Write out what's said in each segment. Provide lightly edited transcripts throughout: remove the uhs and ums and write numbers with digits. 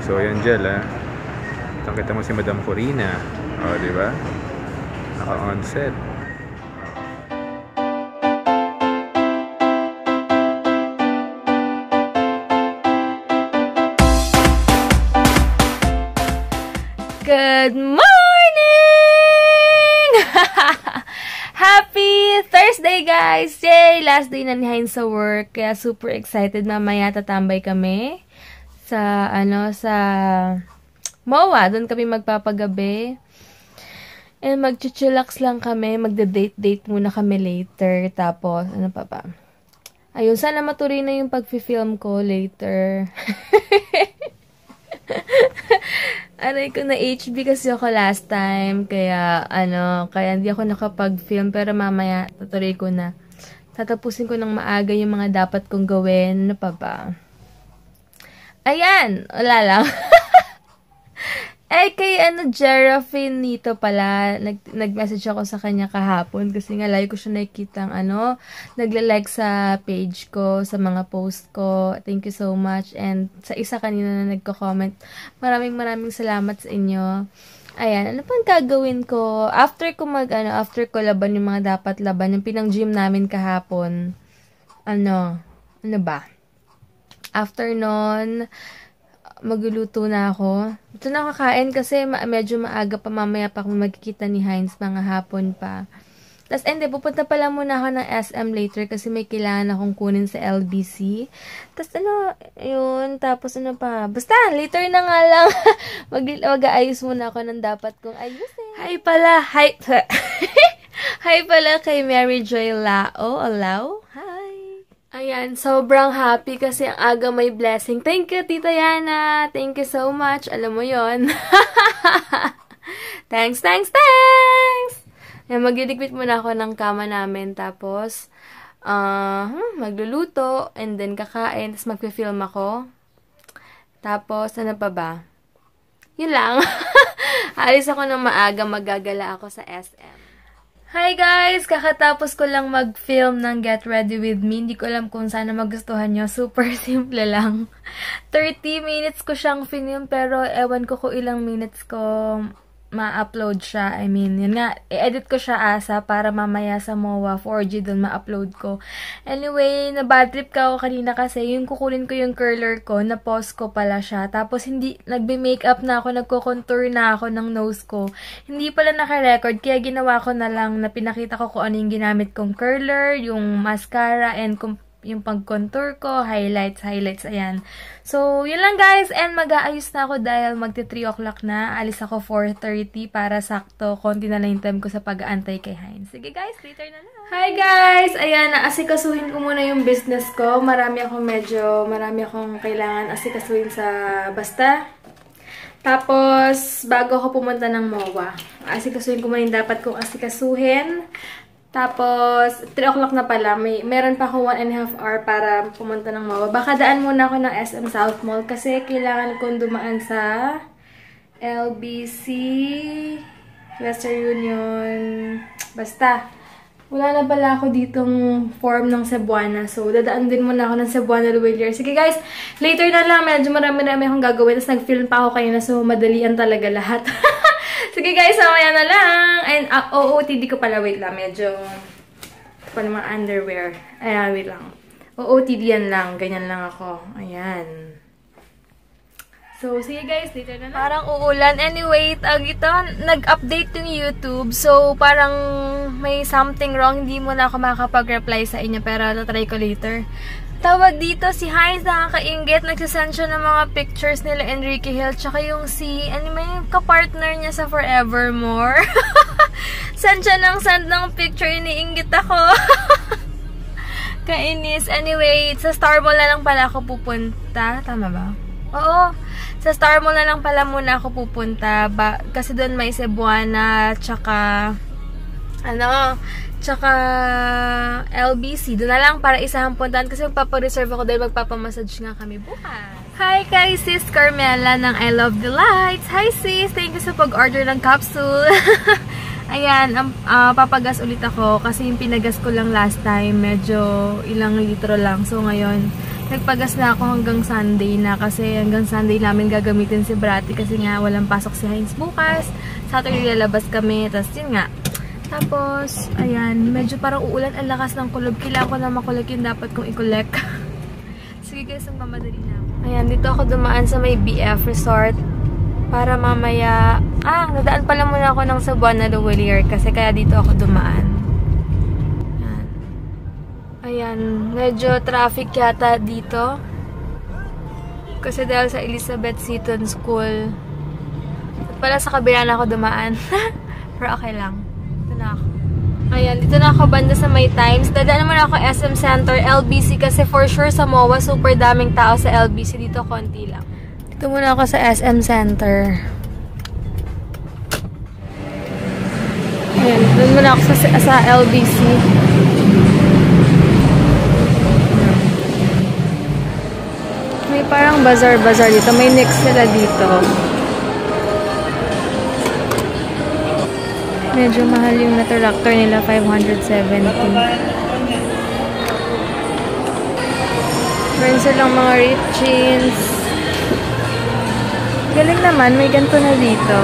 So, ayan gel, ha. Kita mo si Madam Corina. O, diba? Naka-on set. Good morning! Happy Thursday, guys! Yay! Last day na ni Hines sa work. Kaya super excited. Mamaya tatambay kami sa, sa MOA. Doon kami magpapagabi. And mag-chillax lang kami. Magda-date muna kami later. Tapos, ano pa ba? Ayun, sana matuloy na yung pag-film ko later. Aray ko na HB kasi ako last time. Kaya, kaya hindi ako nakapag-film. Pero mamaya, tutuloy ko na. Tatapusin ko ng maaga yung mga dapat kong gawin. Ano pa ba? Ayan! Wala lang. Eh, kay Jerafin nito pala, nag-message ako sa kanya kahapon kasi nga like ko siya nakikitang nagla-like sa page ko, sa mga post ko. Thank you so much. And sa isa kanina na nagko-comment, maraming salamat sa inyo. Ayan, ano pang gagawin ko? After ko laban yung mga dapat laban, yung pinang-gym namin kahapon, ano ba? After nun, magluluto na ako. Ito na kakain kasi medyo maaga pa, mamaya pa kung magkikita ni Hines, mga hapon pa. Tapos, pupunta pala muna ako ng SM later kasi may kailangan akong kunin sa LBC. Tapos, yun, tapos pa. Basta, later na nga lang. Mag-aayos muna ako ng dapat kong ayusin. Hi pala kay Mary Joy Lao. Hi. Ayan, sobrang happy kasi ang aga may blessing. Thank you, Tita Yana. Thank you so much. Alam mo yon. Thanks. Ayan, magliligpit muna ako ng kama namin. Tapos, magluluto. And then, kakain. Tapos, magpi-film ako. Tapos, ano pa ba? Yun lang. Alis ako ng maaga. Magagala ako sa SM. Hi guys! Kakatapos ko lang mag-film ng Get Ready With Me. Hindi ko alam kung sana magustuhan nyo. Super simple lang. 30 minutes ko siyang film pero ewan ko kung ilang minutes ko ma-upload siya. I mean, yun nga, i-edit ko siya asa para mamaya sa MOA 4G doon ma-upload ko. Anyway, na-bad trip ka ako kanina kasi yung kukunin ko yung curler ko, na-pause ko pala siya. Tapos, nagbe-makeup na ako, nagko-contour na ako ng nose ko. Hindi pala naka-record, kaya ginawa ko na lang na pinakita ko kung ano yung ginamit kong curler, yung mascara, and yung pag-contour ko, highlights, ayan. So, yun lang guys, and mag-aayos na ako dahil magti 3 o'clock na, alis ako 4:30 para sakto, konti na lang yung time ko sa pag-aantay kay Hines. Sige guys, later na lang. Hi guys! Ayan, naasikasuhin ko muna yung business ko, marami akong kailangan asikasuhin sa Basta. Tapos, bago ako pumunta ng MOA, asikasuhin ko muna yung dapat kong asikasuhin. Tapos, 3 o'clock na pala. Meron pa ako 1.5 hour para pumunta ng MOA. Baka daan muna ako ng SM South Mall kasi kailangan kong dumaan sa LBC, Western Union. Basta, wala na pala ako ditong form ng Cebuana. So, dadaan din muna ako ng Cebuana Luwilier. Sige guys, later na lang. Medyo marami akong gagawin. Tapos nag-film pa ako kanina. So, madalian talaga lahat. Sige guys, mamaya na lang. And OOTD ko pala. Wait lang. Medyo pa naman underwear. Ayan, wait lang. OOTD yan lang. Ganyan lang ako. Ayan. So, sige guys, later na lang. Parang uulan. Anyway, nag-update yung YouTube. So, parang may something wrong. Hindi mo na ako makakapag-reply sa inyo. Pero, tatry ko later. Tawag dito si Hines, nakakaingit. Nagsasend siya ng mga pictures nila Enrique Hill. Tsaka yung may kapartner niya sa Forevermore. Send ng picture. Iniinggit ako. Kainis. Anyway, sa Star Mall na lang pala ako pupunta. Tama ba? Oo. Sa Star Mall na lang pala muna ako pupunta. Kasi doon may Cebuana, tsaka LBC. Doon na lang para isahang puntahan kasi magpapareserve ako dahil magpapamassage nga kami bukas. Hi kay Sis Carmela ng I Love the Lights. Hi sis! Thank you sa pag-order ng capsule. Ayan, papagas ulit ako kasi yung pinagas ko lang last time, medyo ilang litro lang. So ngayon, nagpagas na ako hanggang Sunday na kasi hanggang Sunday namin gagamitin si Bratty kasi nga walang pasok si Hines bukas. Saturday lalabas kami, tapos yun nga. Tapos, ayan, medyo parang uulan ang lakas ng kulob. Kailangan ko na makulek yung dapat kong i-collect. Sige guys, ang mamadali na ako. Ayan, dito ako dumaan sa may BF Resort para mamaya, nadaan pala muna ako ng Cebuana Luwalier kasi kaya dito ako dumaan. Ayan, medyo traffic yata dito. Kasi dahil sa Elizabeth Seton School. At pala sa kabila na ako dumaan. Pero okay lang. Dito na ako. Ayan, dito na ako banda sa May Times. Dadaan muna ako SM Center, LBC kasi for sure sa MOA super daming tao sa LBC. Dito konti lang. Dito muna ako sa SM Center. Ayan, doon muna ako sa LBC. May parang bazaar-bazaar dito. May next sila dito. Medyo mahal yung na-tractor nila. 570. Meron silang mga Richins. Galing naman. May ganito na dito.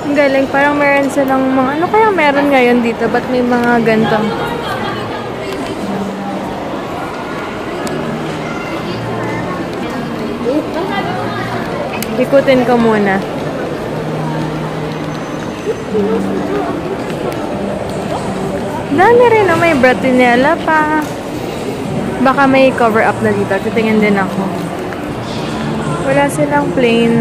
Ang galing. Parang meron silang mga... Ano kaya meron ngayon dito? Ba't may mga ganito? Ikutin ko muna. Dami rin, may Bratinella pa. Baka may cover up na dito. Titingin din ako. Wala silang plain.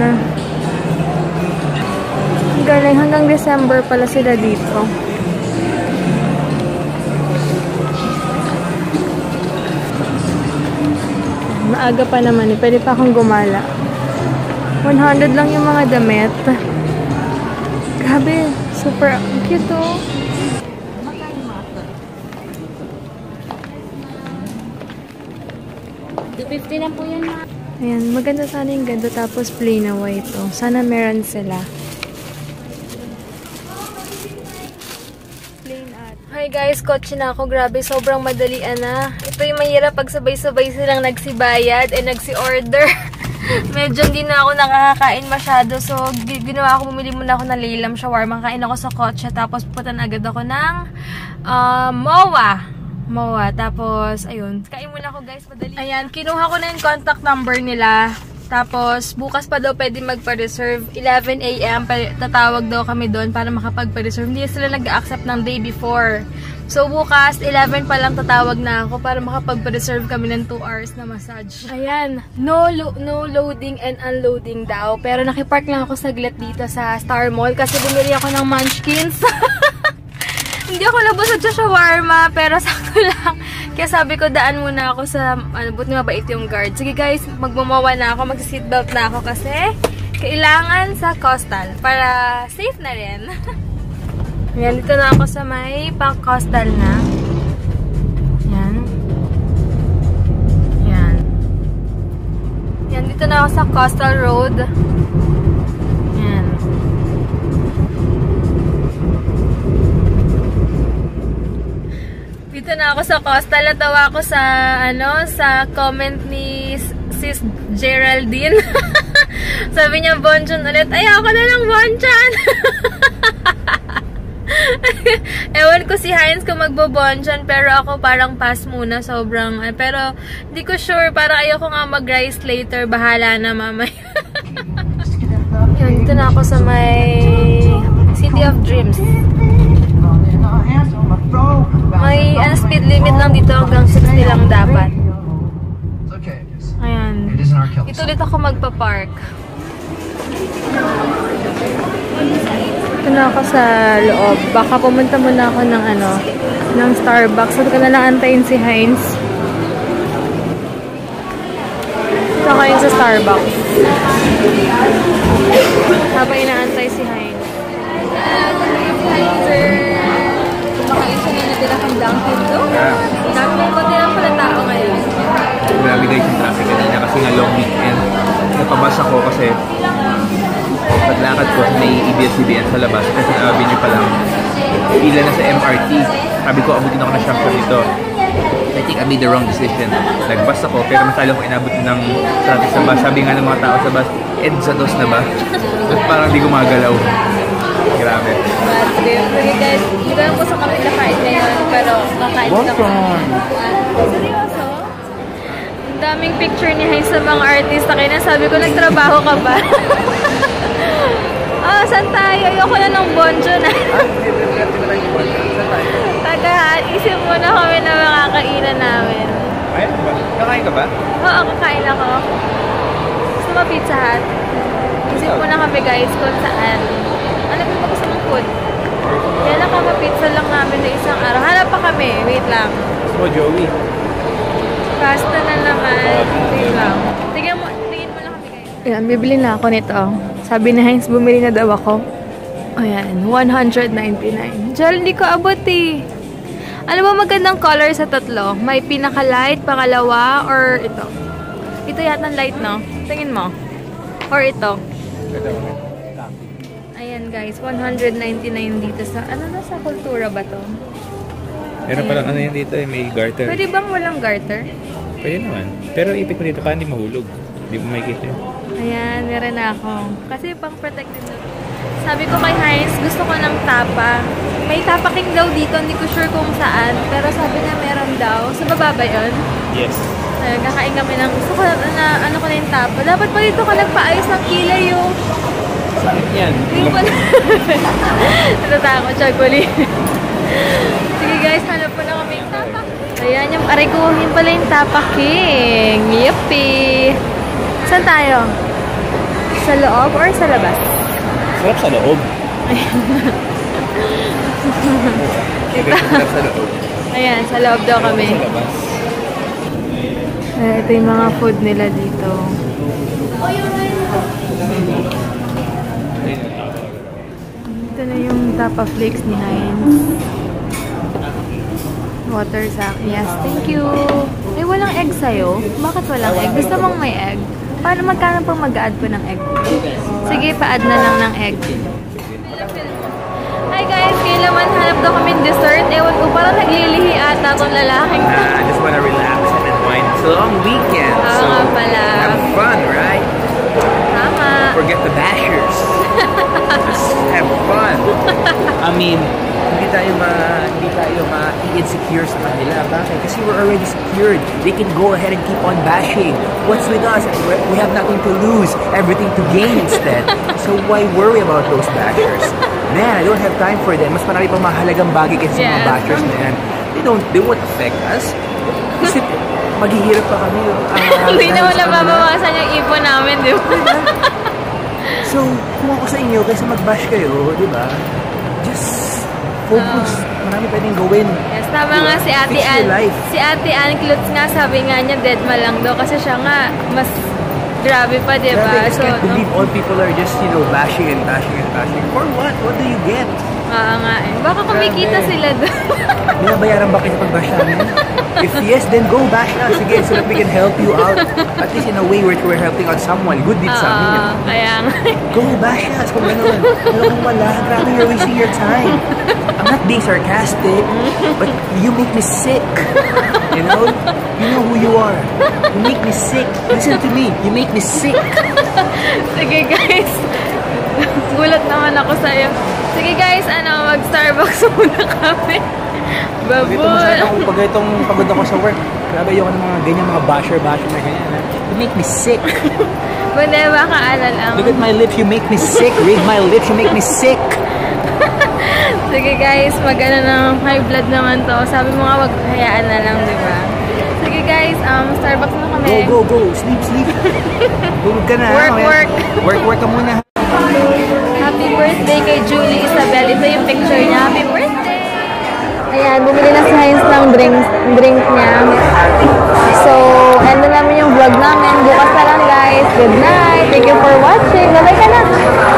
Galing, hanggang December pala sila dito. Maaga pa naman eh. Pwede pa akong gumala. 100 lang yung mga damit. Grabe, super cute oh. $250 lang po yan. Ayan, maganda sana yung ganito tapos plain na white oh. Sana meron sila. Plain at. Hi guys, kotse na ako. Grabe, sobrang madalian na. Ito yung mahirap pag sabay-sabay silang nagsibayad and nagsi-order. Medyo hindi na ako nakakakain masyado. So, ginawa ako, bumili muna ako ng Laylam shawarma. Kain ako sa kotse. Tapos, pupunta agad ako ng MOA. Tapos, ayun. Kain muna ako guys. Madali. Ayan, kinuha ko na yung contact number nila. Tapos, bukas pa daw pwede magpa-reserve. 11 AM, tatawag daw kami doon para makapagpa-reserve. Hindi sila nag-accept ng day before. So, bukas, 11 pa lang tatawag na ako para makapagpa-reserve kami ng 2 hours na massage. Ayan, no loading and unloading daw. Pero nakipark lang ako saglit dito sa Star Mall kasi bumili ako ng munchkins. Hindi ako nabusog sa shawarma, pero sakto lang. Kaya sabi ko, daan muna ako sa, buti mabait yung guard. Sige guys, magbumawa na ako, mag-seatbelt na ako kasi kailangan sa Coastal para safe na rin. Ayan, dito na ako sa may pang-Coastal na. Ayan. Ayan. Ayan, dito na ako sa Coastal Road. Ayan. Dito na ako sa Coastal. Natawa ako sa, sa comment ni Sis Geraldine. Sabi niya, Bonchon ulit. Ayoko na lang, Bonchon! Ewan ko si Hines kung magbo-bonchon, pero ako parang pass muna, sobrang, pero hindi ko sure, parang ayoko nga mag-rice later, bahala na mamaya. Yun, dito na ako sa may City of Dreams. May speed limit lang dito, hanggang 60 lang dapat. Ayan, dito ulit ako magpa-park. Ito na ako sa loob. Baka pumunta muna ako ng Starbucks. Huwag ka na lang antayin si Hines. Ito ako yung sa Starbucks. Habang inaantay si Hines. Kumakain siya na natira kang Dunkin' to. May konti lang pala tao ngayon. Grabe guys yung traffic kanina kasi nga long weekend. Napabas ako kasi paglakad ko sa may EBS-CBN sa labas kasi Avenue pa lang pila na sa MRT. Sabi ko, abutin ako ng Shankar dito. I think I made the wrong decision. Nag-bus ako, pero mas lalo ko inabot ng traffic sa bus. Sabi nga ng mga tao sa bus, EDSA dos na ba? At parang di gumagalaw. Grabe. But, okay guys, hindi ko lang po sa kami nakain ngayon, pero kakain na po. Seryoso? Ang daming picture ni Heinz sa mga artista. Kaya nasabi ko, nagtrabaho ka ba? Saan tayo? Ayoko na ng bonjo na. Isip mo na kami na makakainan namin. Ay, kakain ka ba? Oo, kakain ako. Gusto mo Pizza Hut? Isip mo na kami guys kung saan. Alam mo ba gusto mong food? Yan lang kama pizza lang namin na isang araw. Hanap pa kami. Wait lang. Gusto mo Joey? Pasta na naman. Wait lang. Tingin mo lang kami guys. Ayan, bibili na ako nito. Sabi ni Heinz, bumili na daw ako. Ayan, 199. Diyan, hindi ko abot eh. Ano ba magandang color sa tatlo? May pinaka-light, pangalawa, or ito? Ito yata light, no? Tingin mo. Or ito? Ayan guys, 199 dito sa, ano na sa Kultura ba to? Meron palang ano yan dito eh, may garter. Pwede bang walang garter? Pwede naman. Pero ipit mo dito pa, hindi mahulog. Hindi mo makikita yun. Ayan, meron na ako. Kasi pang protected na. Sabi ko kay Heinz, gusto ko ng tapa. May tapa king daw dito, hindi ko sure kung saan. Pero sabi niya meron daw. Sa baba ba yun? Yes. Ayun, kakain kami ng, gusto ko na, ano ko na yung tapa. Dapat pa dito ka nagpaayos ng kilay yung... Sakit yan. Yung pala. Natatakot siya, kulit. Sige guys, hanap po na kami yung tapa. Ayan, yung arikuhin pala yung tapa king. Yippee! Saan tayo? Sa loob or sa labas? Sarap sa loob. Sarap sa loob. Ayan, sa loob daw kami. Sa labas. Ito yung mga food nila dito. Ito na yung tapa flakes ni Heinz. Water sa akin. Yes, thank you. Eh, walang egg sa'yo. Bakit walang egg? Gusto mong may egg? Paano magkano pang mag-add po ng egg? Sige, pa-add na lang ng egg. Hi guys, kaya naman hanap daw kami dessert. Ewan ko, parang naglilihi ata itong lalaking to. I just wanna relax and unwind. It's a long weekend, so nga pala. have fun, right? Tama. Forget the bashers. Just have fun. I mean, hindi tayo ma-insecure sa kanila. Bakit? Kasi we're already secured. They can go ahead and keep on bashing. What's with us? We have nothing to lose, everything to gain instead. So why worry about those bashers? Man, I don't have time for them. Mas marami pang mahalagang bagay kasi sa mga bashers na yan. They won't affect us. Kasi maghihirap pa kami. Hindi naman nababawasan yung ipon namin, di ba? So, kung ako sa inyo, kaysa mag-bash kayo, di ba? Just focus. Marami pwedeng gawin. Yes, tama nga si Ate Ann. Si Ate Ann Klutz nga, sabi nga niya, dead ma lang daw. Kasi siya nga, mas grabe pa, di ba? I just can't believe all people are just, bashing and bashing and bashing. For what? What do you get? Oo nga eh. Baka kumikita sila doon. Binabayaran ba kayo sa pag-bash namin? If yes, then go bash us again so that we can help you out. At least in a way where we're helping out someone. Good deed sa amin. Kaya nga. Go bash us kung gano'n. Pero kung wala, grabe you're wasting your time. I'm not being sarcastic, but you make me sick. You know? You know who you are. You make me sick. Listen to me. You make me sick. Sige guys. Gulat naman ako sa'yo. Sige guys, mag-Starbucks muna kami. Babol. Pag itong pagod ako sa work, grabe yung mga ganyan, mga basher na ganyan. You make me sick. Pwede ba lang? Look at my lips, you make me sick. Read my lips, you make me sick. Sige guys, mag-ano ng high blood naman to. Sabi mo nga, wag hayaan na lang, di ba? Sige guys, Starbucks na kami. Go. Sleep. Tulog ka na. Work ka muna. Happy birthday kay Julie Isabel. Ito yung picture niya. Happy birthday! Ayan, bumili na si Heinz ng drink niya. So, end na namin yung vlog namin. Bukas na lang guys. Good night. Thank you for watching. Bye-bye ka na.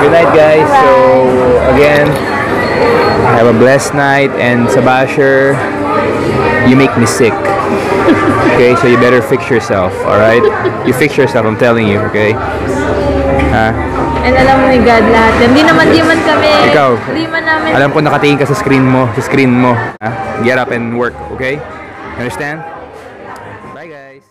Good night guys. Bye. So, again, have a blessed night. And sa basher, you make me sick. Okay, so you better fix yourself, alright? You fix yourself, I'm telling you, okay? And alam mo ni God lahat. Hindi man kami. Ikaw, Hindi man namin. alam ko nakatingin ka sa screen mo. Ha? Get up and work, okay? Understand? Bye guys!